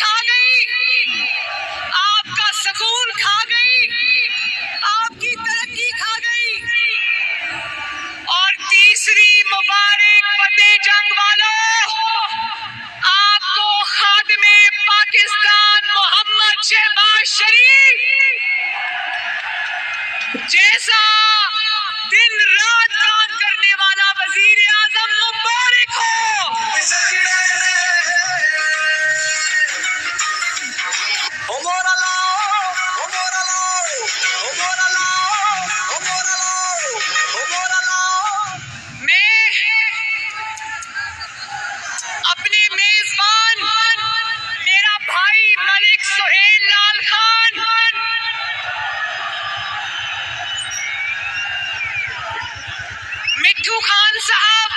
आ गई, आपका सुकून खा गई, आपकी तरक्की खा गई। और तीसरी मुबारक फतेह जंग वालों, आपको खादिमे पाकिस्तान मोहम्मद शहबाज शरीफ जैसा दिन रात काम करने वाला वजीर आजम मुबारक हो। मैं अपने मेजबान मेरा भाई मलिक सुहेल लाल खान, मिट्ठू खान साहब,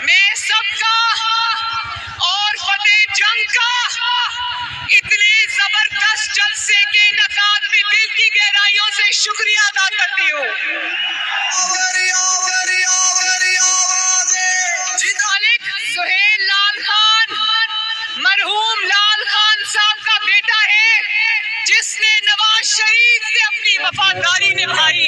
मैं सबका और फतेह जंग का इतने जबरदस्त जलसे के इनेकाद में दिल की गहराइयों से शुक्रिया अदा करती हूँ। मलिक सुहेल लाल खान मरहूम लाल खान साहब का बेटा है, जिसने नवाज शरीफ से अपनी वफादारी निभाई।